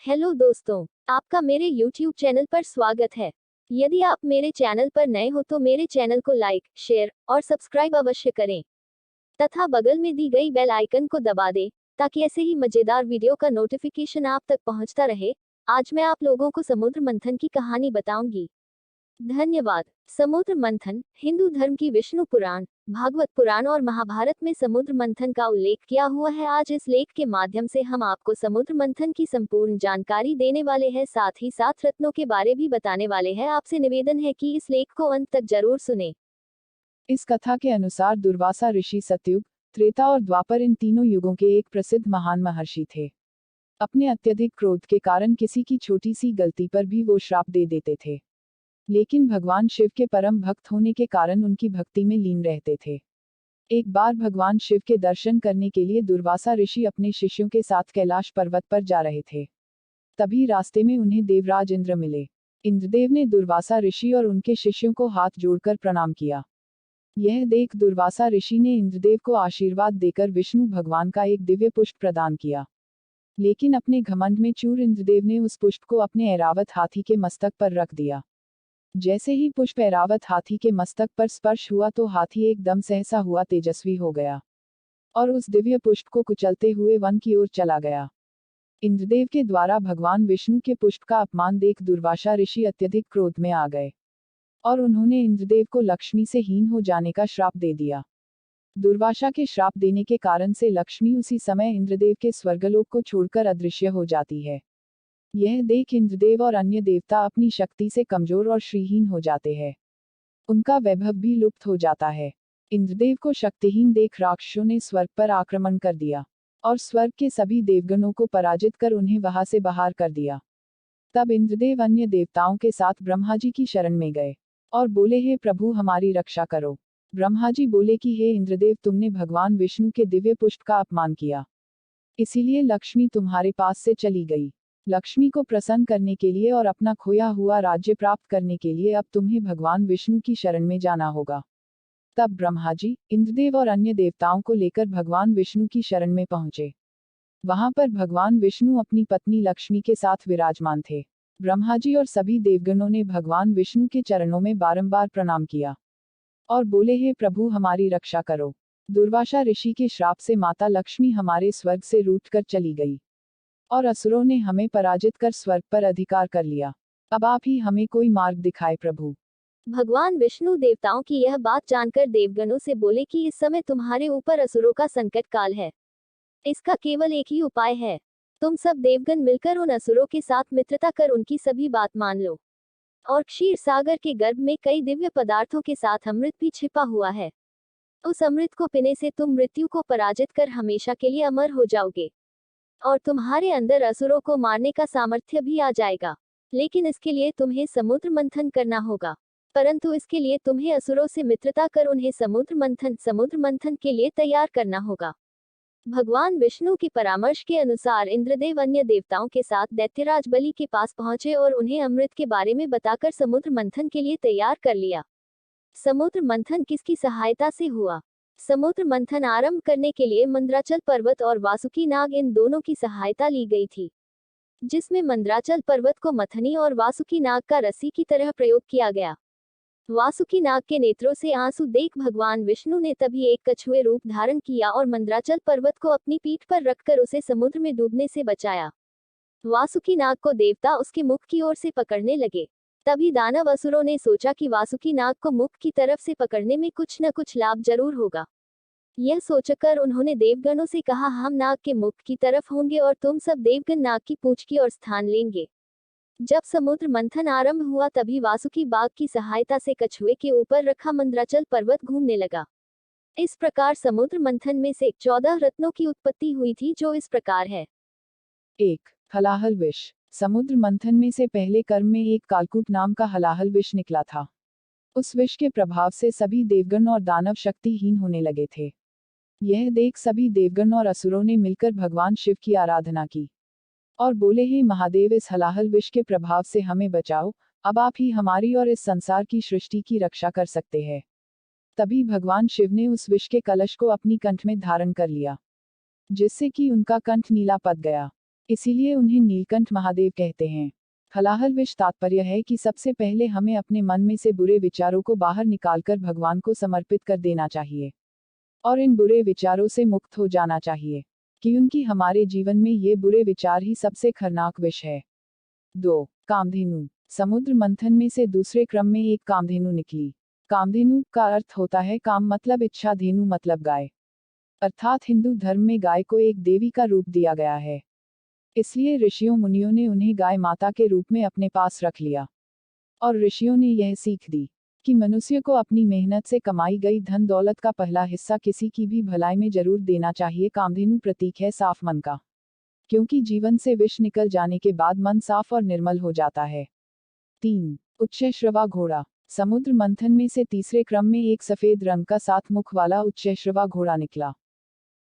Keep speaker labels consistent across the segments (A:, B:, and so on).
A: Hello दोस्तों, आपका मेरे YouTube चैनल पर स्वागत है। यदि आप मेरे चैनल पर नए हो तो मेरे चैनल को लाइक, शेयर और सब्सक्राइब अवश्य करें तथा बगल में दी गई बेल आइकन को दबा दें ताकि ऐसे ही मजेदार वीडियो का नोटिफिकेशन आप तक पहुंचता रहे। आज मैं आप लोगों को समुद्र मंथन की कहानी बताऊंगी। धन्यवाद। समुद्र मंथन हिंदू धर्म की विष्णु पुराण, भागवत पुराण और महाभारत में समुद्र मंथन का उल्लेख किया हुआ है। आज इस लेख के माध्यम से हम आपको समुद्र मंथन की संपूर्ण जानकारी देने वाले हैं, साथ ही साथ रत्नों के बारे भी बताने वाले हैं। आपसे निवेदन है कि इस लेख को अंत तक जरूर सुने।
B: इस कथा के अनुसार दुर्वासा ऋषि सतयुग, त्रेता और द्वापर इन तीनों युगों के एक प्रसिद्ध महान महर्षि थे। अपने अत्यधिक क्रोध के कारण किसी की छोटी सी गलती पर भी वो श्राप दे देते थे, लेकिन भगवान शिव के परम भक्त होने के कारण उनकी भक्ति में लीन रहते थे। एक बार भगवान शिव के दर्शन करने के लिए दुर्वासा ऋषि अपने शिष्यों के साथ कैलाश पर्वत पर जा रहे थे। तभी रास्ते में उन्हें देवराज इंद्र मिले। इंद्रदेव ने दुर्वासा ऋषि और उनके शिष्यों को हाथ जोड़कर प्रणाम किया। यह देख दुर्वासा ऋषि ने इंद्रदेव को आशीर्वाद देकर विष्णु भगवान का एक दिव्य पुष्प प्रदान किया, लेकिन अपने घमंड में चूर इंद्रदेव ने उस पुष्प को अपने ऐरावत हाथी के मस्तक पर रख दिया। जैसे ही पुष्प ऐरावत हाथी के मस्तक पर स्पर्श हुआ तो हाथी एकदम सहसा हुआ तेजस्वी हो गया और उस दिव्य पुष्प को कुचलते हुए वन की ओर चला गया। इंद्रदेव के द्वारा भगवान विष्णु के पुष्प का अपमान देख दुर्वासा ऋषि अत्यधिक क्रोध में आ गए और उन्होंने इंद्रदेव को लक्ष्मी से हीन हो जाने का श्राप दे दिया। दुर्वासा के श्राप देने के कारण से लक्ष्मी उसी समय इंद्रदेव के स्वर्गलोक को छोड़कर अदृश्य हो जाती है। यह देख इंद्रदेव और अन्य देवता अपनी शक्ति से कमजोर और श्रीहीन हो जाते हैं। उनका वैभव भी लुप्त हो जाता है। इंद्रदेव को शक्तिहीन देख राक्षसों ने स्वर्ग पर आक्रमण कर दिया और स्वर्ग के सभी देवगणों को पराजित कर उन्हें वहां से बाहर कर दिया। तब इंद्रदेव अन्य देवताओं के साथ ब्रह्मा जी की शरण में गए और बोले, हे प्रभु हमारी रक्षा करो। ब्रह्मा जी बोले कि हे इंद्रदेव, तुमने भगवान विष्णु के दिव्य पुष्प का अपमान किया, इसीलिए लक्ष्मी तुम्हारे पास से चली गई। लक्ष्मी को प्रसन्न करने के लिए और अपना खोया हुआ राज्य प्राप्त करने के लिए अब तुम्हें भगवान विष्णु की शरण में जाना होगा। तब ब्रह्मा जी, इंद्रदेव और अन्य देवताओं को लेकर भगवान विष्णु की शरण में पहुंचे। वहां पर भगवान विष्णु अपनी पत्नी लक्ष्मी के साथ विराजमान थे। ब्रह्मा जी और सभी देवगणों ने भगवान विष्णु के चरणों में बारंबार प्रणाम किया और बोले, हे प्रभु हमारी रक्षा करो। दुर्वासा ऋषि के श्राप से माता लक्ष्मी हमारे स्वर्ग से रूठकर चली गई और असुरों ने हमें पराजित कर स्वर्ग पर अधिकार कर लिया। अब आप ही हमें कोई मार्ग दिखाए प्रभु।
A: भगवान विष्णु देवताओं की यह बात जानकर देवगणों से बोले कि इस समय तुम्हारे ऊपर असुरों का संकट काल है। इसका केवल एक ही उपाय है, तुम सब देवगण मिलकर उन असुरों के साथ मित्रता कर उनकी सभी बात मान लो। और क्षीर सागर के गर्भ में कई दिव्य पदार्थों के साथ अमृत भी छिपा हुआ है। उस अमृत को पीने से तुम मृत्यु को पराजित कर हमेशा के लिए अमर हो जाओगे और तुम्हारे अंदर असुरों को मारने का सामर्थ्य भी आ जाएगा। लेकिन इसके लिए तुम्हें समुद्र मंथन करना होगा, परंतु इसके लिए तुम्हें असुरों से मित्रता कर उन्हें समुद्र मंथन के लिए तैयार करना होगा। भगवान विष्णु के परामर्श के अनुसार इंद्रदेव अन्य देवताओं के साथ दैत्यराज बलि के पास पहुंचे और उन्हें अमृत के बारे में बताकर समुद्र मंथन के लिए तैयार कर लिया। समुद्र मंथन किसकी सहायता से हुआ? समुद्र मंथन आरंभ करने के लिए मंद्राचल पर्वत और वासुकी नाग इन दोनों की सहायता ली गई थी, जिसमें मंद्राचल पर्वत को मथनी और वासुकी नाग का रस्सी की तरह प्रयोग किया गया। वासुकी नाग के नेत्रों से आंसू देख भगवान विष्णु ने तभी एक कछुए रूप धारण किया और मंद्राचल पर्वत को अपनी पीठ पर रखकर उसे समुद्र में डूबने से बचाया। वासुकी नाग को देवता उसके मुख की ओर से पकड़ने लगे। तभी दानव असुरों ने सोचा कि वासुकी नाग को मुख की तरफ से पकड़ने में कुछ न कुछ लाभ जरूर होगा। यह सोचकर उन्होंने देवगणों से कहा, हम नाग के मुख की तरफ होंगे और तुम सब देवगण नाग की पूंछ की ओर स्थान लेंगे। जब समुद्र मंथन आरंभ हुआ तभी वासुकी बाघ की सहायता से कछुए के ऊपर रखा मंद्राचल पर्वत घूमने लगा। इस प्रकार समुद्र मंथन में से 14 रत्नों की उत्पत्ति हुई थी, जो इस प्रकार है।
B: 1. हलाहल विष। समुद्र मंथन में से पहले कर्म में एक कालकूट नाम का हलाहल विष निकला था। उस विष के प्रभाव से सभी देवगण और दानव शक्तिहीन होने लगे थे। यह देख सभी देवगण और असुरों ने मिलकर भगवान शिव की आराधना की और बोले, हे महादेव, इस हलाहल विष के प्रभाव से हमें बचाओ। अब आप ही हमारी और इस संसार की सृष्टि की रक्षा कर सकते हैं। तभी भगवान शिव ने उस विष के कलश को अपनी कंठ में धारण कर लिया, जिससे कि उनका कंठ नीला पड़ गया। इसीलिए उन्हें नीलकंठ महादेव कहते हैं। हलाहल विष तात्पर्य है कि सबसे पहले हमें अपने मन में से बुरे विचारों को बाहर निकालकर भगवान को समर्पित कर देना चाहिए और इन बुरे विचारों से मुक्त हो जाना चाहिए, क्योंकि हमारे जीवन में ये बुरे विचार ही सबसे खतरनाक विष है। 2. कामधेनु। समुद्र मंथन में से दूसरे क्रम में एक कामधेनु निकली। कामधेनु का अर्थ होता है काम मतलब इच्छा, धेनु मतलब गाय। अर्थात हिंदू धर्म में गाय को एक देवी का रूप दिया गया है, इसलिए ऋषियों मुनियों ने उन्हें गाय माता के रूप में अपने पास रख लिया और ऋषियों ने यह सीख दी कि मनुष्य को अपनी मेहनत से कमाई गई धन दौलत का पहला हिस्सा किसी की भी भलाई में जरूर देना चाहिए। कामधेनु प्रतीक है साफ मन का, क्योंकि जीवन से विष निकल जाने के बाद मन साफ और निर्मल हो जाता है। 3. उच्चैःश्रवा घोड़ा। समुद्र मंथन में से तीसरे क्रम में एक सफेद रंग का 7 मुख वाला उच्चैःश्रवा घोड़ा निकला,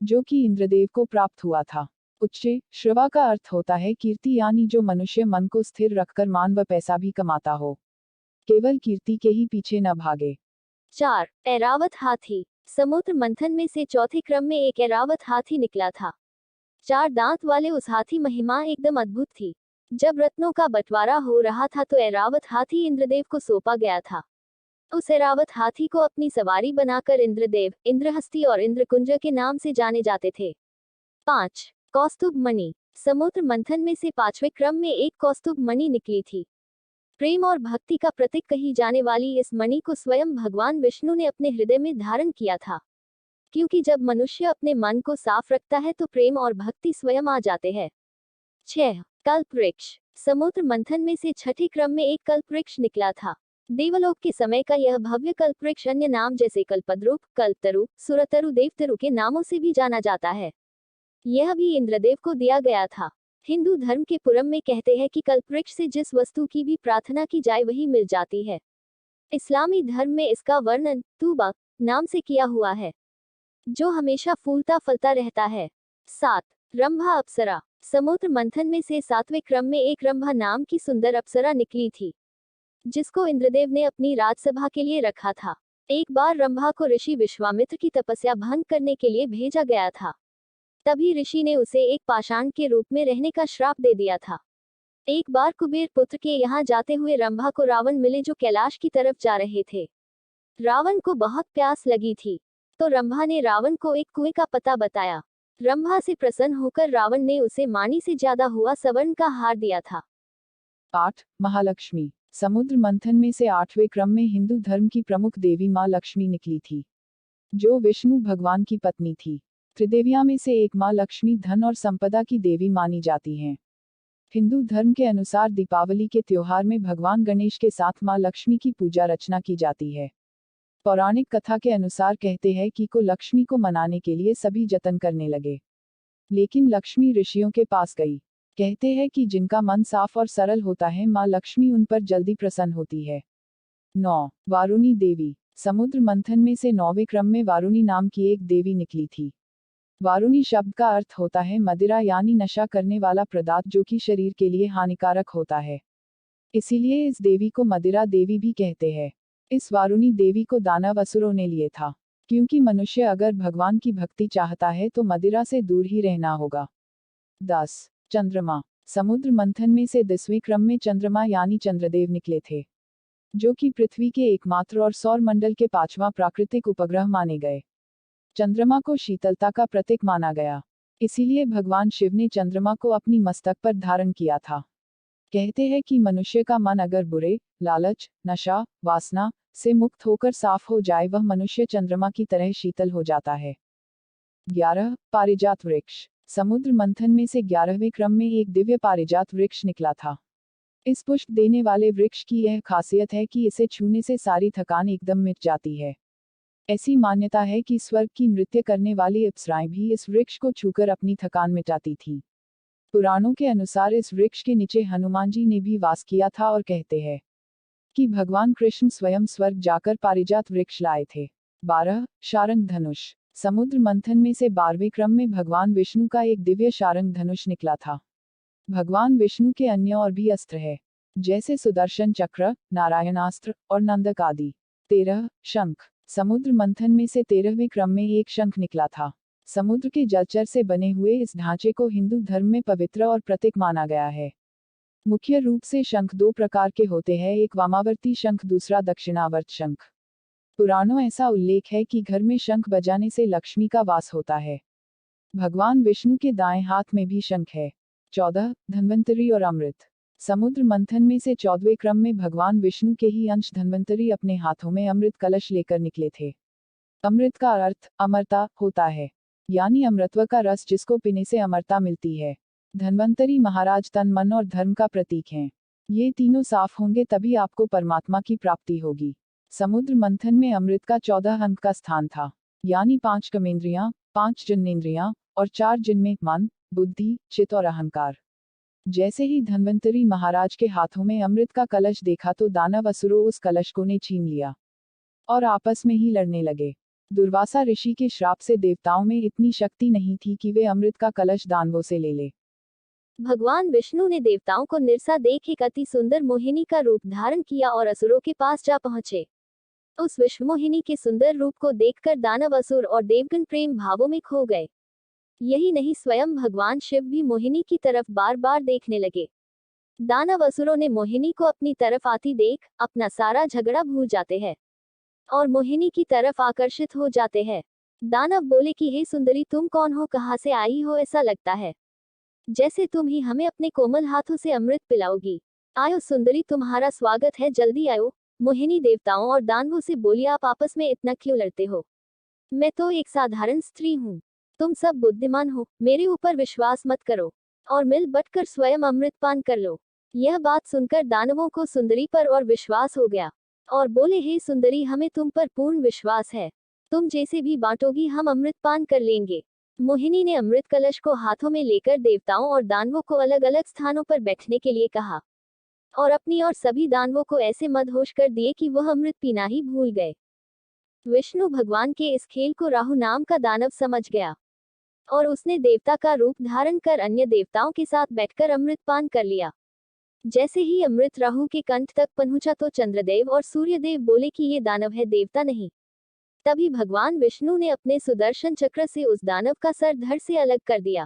B: जो कि इंद्रदेव को प्राप्त हुआ था। उच्चैःश्रवा का अर्थ होता है कीर्ति, यानी जो मनुष्य मन को स्थिर रखकर मान व पैसा भी कमाता हो, केवल कीर्ति के ही पीछे न भागे।
A: 4. ऐरावत हाथी। समुद्र मंथन में से चौथे क्रम में एक ऐरावत हाथी निकला था। 4 दांत वाले उस हाथी महिमा एकदम अद्भुत थी। जब रत्नों का बंटवारा हो रहा था तो ऐरावत हाथी इंद्रदेव को सौंपा गया था। उस ऐरावत हाथी को अपनी सवारी बनाकर इंद्रदेव, इंद्रहस्ती और इंद्रकुंज के नाम से जाने जाते थे। 5. कौस्तुभ मणि। समुद्र मंथन में से 5वें क्रम में एक कौस्तुभ मणि निकली थी। प्रेम और भक्ति का प्रतीक कही जाने वाली इस मणि को स्वयं भगवान विष्णु ने अपने हृदय में धारण किया था, क्योंकि जब मनुष्य अपने मन को साफ रखता है तो प्रेम और भक्ति स्वयं आ जाते हैं। 6. कल्प वृक्ष। समुद्र मंथन में से छठे क्रम में एक कल्प वृक्ष निकला था। देवलोक के समय का यह भव्य कल्प वृक्ष अन्य नाम जैसे कल्पद्रुप, कल्पतरु, सुरतरु, देवतरु के नामों से भी जाना जाता है। यह भी इंद्रदेव को दिया गया था। हिंदू धर्म के पुराण में कहते हैं कि कल्पवृक्ष से जिस वस्तु की भी प्रार्थना की जाए वही मिल जाती है। इस्लामी धर्म में इसका वर्णन तूबा नाम से किया हुआ है, जो हमेशा फूलता फलता रहता है। 7. रंभा अप्सरा। समुद्र मंथन में से 7वें क्रम में एक रंभा नाम की सुंदर अप्सरा निकली थी, जिसको इंद्रदेव ने अपनी राजसभा के लिए रखा था। एक बार रंभा को ऋषि विश्वामित्र की तपस्या भंग करने के लिए भेजा गया था। तभी ऋषि ने उसे एक पाषाण के रूप में रहने का श्राप दे दिया था। एक बार कुबेर पुत्र के यहाँ जाते हुए रंभा को रावण मिले, जो कैलाश की तरफ जा रहे थे। रावण को बहुत प्यास लगी थी, तो रंभा ने रावण को एक कुएं का पता बताया। रंभा से प्रसन्न होकर रावण ने उसे मानी से ज्यादा हुआ स्वर्ण का हार दिया था।
B: 8. महालक्ष्मी। समुद्र मंथन में से 8वें क्रम में हिंदू धर्म की प्रमुख देवी माँ लक्ष्मी निकली थी, जो विष्णु भगवान की पत्नी थी। त्रिदेवियां में से एक माँ लक्ष्मी धन और संपदा की देवी मानी जाती हैं। हिंदू धर्म के अनुसार दीपावली के त्योहार में भगवान गणेश के साथ माँ लक्ष्मी की पूजा अर्चना की जाती है। पौराणिक कथा के अनुसार कहते हैं कि लक्ष्मी को मनाने के लिए सभी जतन करने लगे, लेकिन लक्ष्मी ऋषियों के पास गई। कहते हैं कि जिनका मन साफ और सरल होता है, माँ लक्ष्मी उन पर जल्दी प्रसन्न होती है। 9. वारुणी देवी। समुद्र मंथन में से 9वें क्रम में वारुणी नाम की एक देवी निकली थी। वारुणी शब्द का अर्थ होता है मदिरा, यानी नशा करने वाला पदार्थ, जो कि शरीर के लिए हानिकारक होता है। इसीलिए इस देवी को मदिरा देवी भी कहते हैं। इस वारुणी देवी को दानव असुरों ने लिए था, क्योंकि मनुष्य अगर भगवान की भक्ति चाहता है तो मदिरा से दूर ही रहना होगा। 10. चंद्रमा। समुद्र मंथन में से 10वें क्रम में चंद्रमा यानी चंद्रदेव निकले थे, जो कि पृथ्वी के एकमात्र और सौर मंडल के 5वां प्राकृतिक उपग्रह माने गए। चंद्रमा को शीतलता का प्रतीक माना गया, इसीलिए भगवान शिव ने चंद्रमा को अपनी मस्तक पर धारण किया था। कहते हैं कि मनुष्य का मन अगर बुरे, लालच, नशा, वासना से मुक्त होकर साफ हो जाए, वह मनुष्य चंद्रमा की तरह शीतल हो जाता है। 11. पारिजात वृक्ष। समुद्र मंथन में से 11वें क्रम में एक दिव्य पारिजात वृक्ष निकला था। इस पुष्प देने वाले वृक्ष की यह खासियत है कि इसे छूने से सारी थकान एकदम मिट जाती है। ऐसी मान्यता है कि स्वर्ग की नृत्य करने वाली अप्सराएं भी इस वृक्ष को छूकर अपनी थकान मिटाती थीं। पुराणों के अनुसार इस वृक्ष के नीचे हनुमान जी ने भी वास किया था और कहते हैं कि भगवान कृष्ण स्वयं स्वर्ग जाकर पारिजात वृक्ष लाए थे। 12. शारंग धनुष। समुद्र मंथन में से 12वें क्रम में भगवान विष्णु का एक दिव्य शारंग धनुष निकला था। भगवान विष्णु के अन्य और भी अस्त्र है, जैसे सुदर्शन चक्र, नारायणास्त्र और नंदक आदि। 13. शंख। समुद्र मंथन में से 13वें क्रम में एक शंख निकला था, समुद्र के जलचर से बने हुए इस ढांचे को हिंदू धर्म में पवित्र और प्रतीक माना गया है। मुख्य रूप से शंख दो प्रकार के होते हैं, एक वामावर्ती शंख, दूसरा दक्षिणावर्त शंख। पुराणों ऐसा उल्लेख है कि घर में शंख बजाने से लक्ष्मी का वास होता है। भगवान विष्णु के दाएं हाथ में भी शंख है। 14 धन्वंतरी और अमृत। समुद्र मंथन में से 14वें क्रम में भगवान विष्णु के ही अंश धन्वंतरी अपने हाथों में अमृत कलश लेकर निकले थे। अमृत का अर्थ अमरता होता है, यानी अमृतत्व का रस जिसको पीने से अमरता मिलती है। धन्वंतरी महाराज तन, मन और धर्म का प्रतीक हैं। ये तीनों साफ होंगे तभी आपको परमात्मा की प्राप्ति होगी। समुद्र मंथन में अमृत का 14 अंक का स्थान था, यानी 5 कर्मेंद्रियां, 5 जन्नेंद्रियां और 4 जिनमें मन, बुद्धि, चित्त और अहंकार। जैसे ही धन्वंतरी महाराज के हाथों में अमृत का कलश देखा तो दानव असुरों उस कलश को ने छीन लिया और आपस में ही लड़ने लगे। दुर्वासा ऋषि के श्राप से देवताओं में इतनी शक्ति नहीं थी कि वे अमृत का कलश दानवों से ले ले।
A: भगवान विष्णु ने देवताओं को निरसा देख एक अति सुंदर मोहिनी का रूप धारण किया और असुरों के पास जा पहुंचे। उस विश्वमोहिनी के सुंदर रूप को देखकर दानव, असुर और देवगण प्रेम भावों में खो गए। यही नहीं, स्वयं भगवान शिव भी मोहिनी की तरफ बार बार देखने लगे। दानव असुरों ने मोहिनी को अपनी तरफ आती देख अपना सारा झगड़ा भूल जाते हैं और मोहिनी की तरफ आकर्षित हो जाते हैं। दानव बोले कि हे सुंदरी, तुम कौन हो, कहाँ से आई हो? ऐसा लगता है जैसे तुम ही हमें अपने कोमल हाथों से अमृत पिलाओगी। आयो सुंदरी, तुम्हारा स्वागत है, जल्दी आयो। मोहिनी देवताओं और दानवों से बोली, आप आपस में इतना क्यों लड़ते हो? मैं तो एक साधारण स्त्री हूँ, तुम सब बुद्धिमान हो। मेरे ऊपर विश्वास मत करो और मिल बटकर स्वयं अमृत पान कर लो। यह बात सुनकर दानवों को सुंदरी पर और विश्वास हो गया और बोले, हे सुंदरी, हमें तुम पर पूर्ण विश्वास है, तुम जैसे भी बांटोगी हम अमृत पान कर लेंगे। मोहिनी ने अमृत कलश को हाथों में लेकर देवताओं और दानवों को अलग अलग स्थानों पर बैठने के लिए कहा और अपनी और सभी दानवों को ऐसे मदहोश कर दिए कि वह अमृत पीना ही भूल गए। विष्णु भगवान के इस खेल को राहु नाम का दानव समझ गया और उसने देवता का रूप धारण कर अन्य देवताओं के साथ बैठकर अमृत पान कर लिया। जैसे ही अमृत राहु के कंठ तक पहुंचा तो चंद्रदेव और सूर्यदेव बोले कि ये दानव है, देवता नहीं। तभी भगवान विष्णु ने अपने सुदर्शन चक्र से उस दानव का सर धड़ से अलग कर दिया।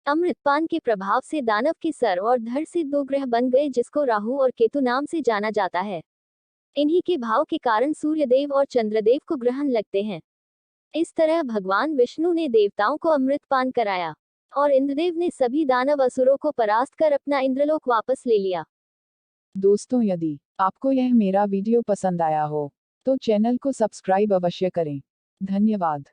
A: अमृतपान के प्रभाव से दानव के सर और धड़ से 2 ग्रह बन गए, जिसको राहु और केतु नाम से जाना जाता है। इन्हीं के भाव के कारण सूर्यदेव और चंद्रदेव को ग्रहण लगते हैं। इस तरह भगवान विष्णु ने देवताओं को अमृत पान कराया और इंद्रदेव ने सभी दानव असुरों को परास्त कर अपना इंद्रलोक वापस ले लिया।
B: दोस्तों, यदि आपको यह मेरा वीडियो पसंद आया हो तो चैनल को सब्सक्राइब अवश्य करें। धन्यवाद।